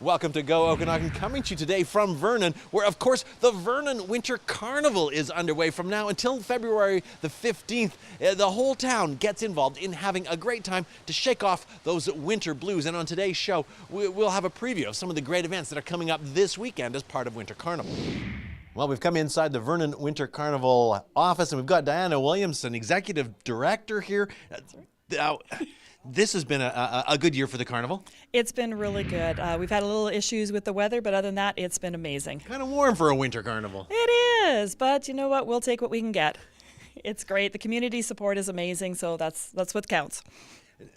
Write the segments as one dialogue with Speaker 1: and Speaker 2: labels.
Speaker 1: Welcome to Go Okanagan, coming to you today from Vernon, where of course the Vernon Winter Carnival is underway from now until February the 15th. The whole town gets involved in having a great time to shake off those winter blues. And on today's show, we'll have a preview of some of the great events that are coming up this weekend as part of Winter Carnival. Well, we've come inside the Vernon Winter Carnival office, and we've got Diana Williamson, Executive Director here. This has been a good year for the carnival.
Speaker 2: It's been really good. We've had a little issues with the weather, but other than that, it's been amazing.
Speaker 1: Kind of warm for a winter carnival.
Speaker 2: It is, but you know what? We'll take what we can get. It's great. The community support is amazing, so that's what counts.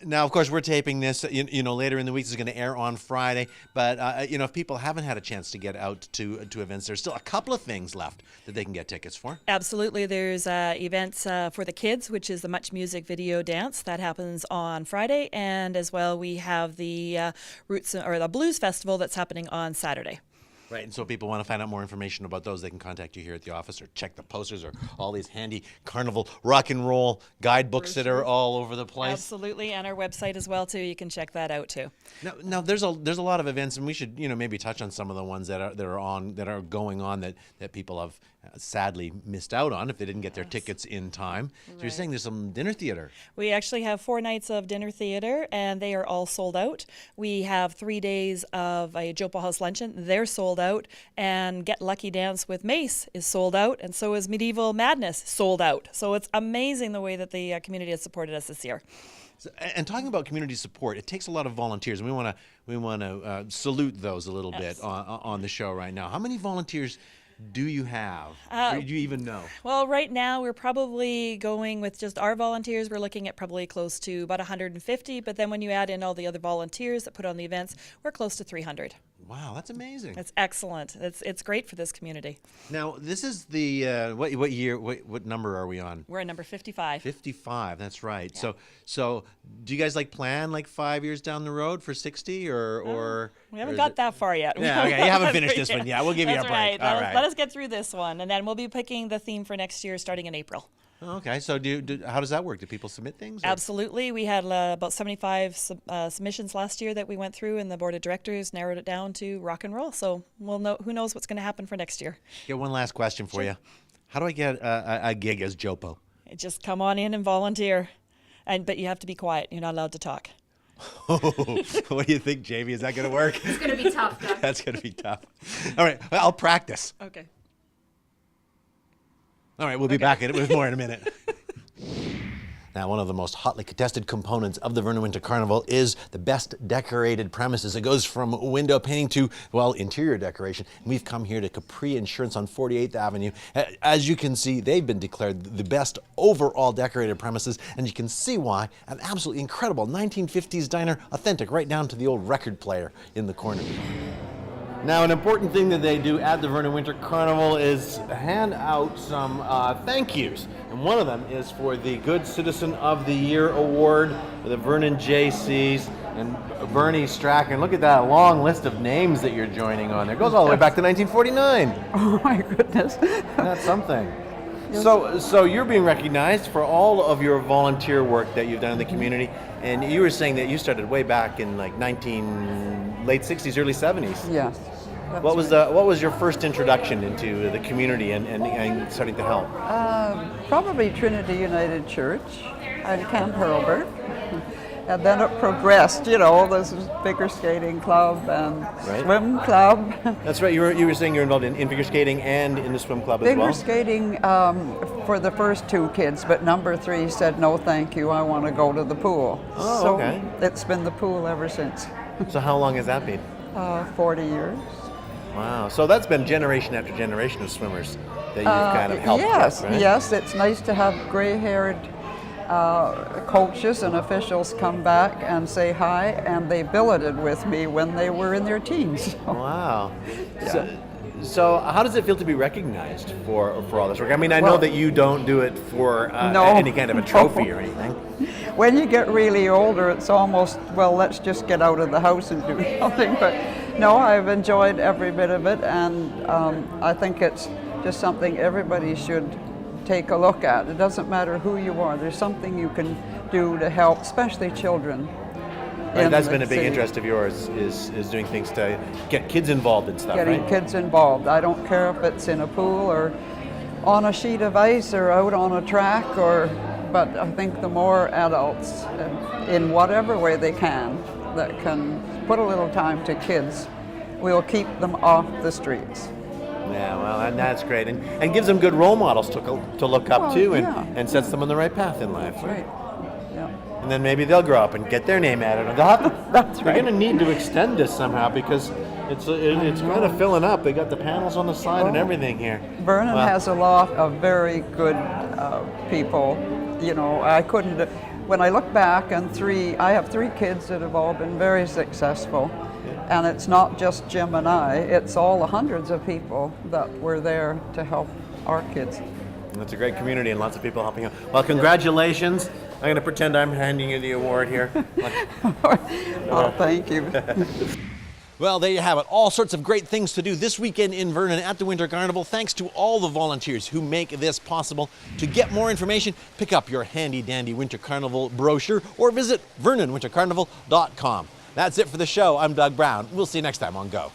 Speaker 1: Now, of course, we're taping this, later in the week. It's going to air on Friday. But, if people haven't had a chance to get out to events, there's still a couple of things left that they can get tickets for.
Speaker 2: Absolutely. There's events for the kids, which is the Much Music Video Dance. That happens on Friday. And as well, we have the the Blues Festival that's happening on Saturday.
Speaker 1: Right, and so if people want to find out more information about those, they can contact you here at the office or check the posters or all these handy carnival rock and roll guidebooks that are all over the place.
Speaker 2: Absolutely, and our website as well too. You can check that out too.
Speaker 1: Now there's a lot of events, and we should maybe touch on some of the ones that are going on that people have sadly missed out on if they didn't get their tickets in time. So you're saying there's some dinner theater.
Speaker 2: We actually have 4 nights of dinner theater, and they are all sold out. We have 3 days of a Joe Paul House luncheon. They're sold out, and Get Lucky Dance with Mace is sold out, and so is Medieval Madness sold out. So it's amazing the way that the community has supported us this year.
Speaker 1: And talking about community support, it takes a lot of volunteers, and we want to salute those a little bit on the show right now. How many volunteers do you have? Or do you even know?
Speaker 2: Well, right now we're probably going with just our volunteers. We're looking at probably close to about 150, but then when you add in all the other volunteers that put on the events, we're close to 300.
Speaker 1: Wow, that's amazing.
Speaker 2: That's excellent. It's great for this community.
Speaker 1: Now, this is the what year? What number are we on?
Speaker 2: We're at number 55.
Speaker 1: 55. That's right.
Speaker 2: Yeah.
Speaker 1: So do you guys plan 5 years down the road for 60 or?
Speaker 2: We haven't got that far yet.
Speaker 1: Yeah, okay. You haven't finished this one yet. We'll give you a break.
Speaker 2: Right.
Speaker 1: All right.
Speaker 2: Let us get through this one, and then we'll be picking the theme for next year starting in April.
Speaker 1: Okay, so how does that work? Do people submit things? Or?
Speaker 2: Absolutely. We had about 75 submissions last year that we went through, and the board of directors narrowed it down to rock and roll. So we'll know. Who knows what's going to happen for next year?
Speaker 1: Get one last question for you. How do I get a gig as Jopo?
Speaker 2: Just come on in and volunteer, but you have to be quiet. You're not allowed to talk.
Speaker 1: What do you think, Jamie? Is that going to work?
Speaker 3: It's going to be tough, Doug.
Speaker 1: That's going to be tough. All right, I'll practice.
Speaker 2: Okay.
Speaker 1: All right, we'll be back with more in a minute. Now, one of the most hotly contested components of the Vernon Winter Carnival is the best decorated premises. It goes from window painting to, interior decoration. And we've come here to Capri Insurance on 48th Avenue. As you can see, they've been declared the best overall decorated premises, and you can see why. An absolutely incredible 1950s diner, authentic right down to the old record player in the corner. Now, an important thing that they do at the Vernon Winter Carnival is hand out some thank yous. And one of them is for the Good Citizen of the Year Award for the Vernon JCs and Bernie Strachan. Look at that long list of names that you're joining on there. It goes all the way back to 1949.
Speaker 4: Oh my goodness.
Speaker 1: That's something. So you're being recognized for all of your volunteer work that you've done in the community. And you were saying that you started way back in late 60s, early 70s.
Speaker 4: Yes.
Speaker 1: What was your first introduction into the community and starting to help?
Speaker 4: Probably Trinity United Church and Camp Hurlburt. And then it progressed, there's figure skating club and swim club.
Speaker 1: That's right, you were saying you're involved in figure skating and in the swim club as well?
Speaker 4: Figure skating for the first 2 kids, but number 3 said, no thank you, I want to go to the pool.
Speaker 1: Oh, okay.
Speaker 4: So it's been the pool ever since.
Speaker 1: So how long has that been?
Speaker 4: 40 years.
Speaker 1: Wow, so that's been generation after generation of swimmers that you've kind of helped with, right?
Speaker 4: Yes, it's nice to have gray-haired coaches and officials come back and say hi, and they billeted with me when they were in their teens.
Speaker 1: Wow.
Speaker 4: Yeah.
Speaker 1: So how does it feel to be recognized for all this work? I mean, I know that you don't do it for any kind of a trophy or anything.
Speaker 4: When you get really older, it's almost, let's just get out of the house and do something. But no, I've enjoyed every bit of it, and I think it's just something everybody should take a look at. It doesn't matter who you are. There's something you can do to help, especially children.
Speaker 1: Right,
Speaker 4: in
Speaker 1: that's
Speaker 4: the
Speaker 1: been a big
Speaker 4: city.
Speaker 1: interest of yours, is doing things to get kids involved in stuff,
Speaker 4: Getting
Speaker 1: right?
Speaker 4: kids involved. I don't care if it's in a pool or on a sheet of ice or out on a track, but I think the more adults, in whatever way they can, that can put a little time to kids, we'll keep them off the streets.
Speaker 1: Yeah, well, and that's great, and gives them good role models to look up
Speaker 4: Well,
Speaker 1: to,
Speaker 4: yeah.
Speaker 1: and sets them on the right path in life.
Speaker 4: Right. Yeah.
Speaker 1: And then maybe they'll grow up and get their name added. They'll have to,
Speaker 4: That's
Speaker 1: they're
Speaker 4: right.
Speaker 1: going to need to extend this somehow because it's kind of filling up. They got the panels on the side and everything here.
Speaker 4: Vernon
Speaker 1: Well,
Speaker 4: has a lot of very good people. You know, I couldn't. When I look back, I have 3 kids that have all been very successful, and it's not just Jim and I. It's all the hundreds of people that were there to help our kids.
Speaker 1: It's a great community and lots of people helping out. Well, congratulations. I'm going to pretend I'm handing you the award here.
Speaker 4: Oh, thank you.
Speaker 1: Well, there you have it. All sorts of great things to do this weekend in Vernon at the Winter Carnival. Thanks to all the volunteers who make this possible. To get more information, pick up your handy-dandy Winter Carnival brochure or visit vernonwintercarnival.com. That's it for the show. I'm Doug Brown. We'll see you next time on Go.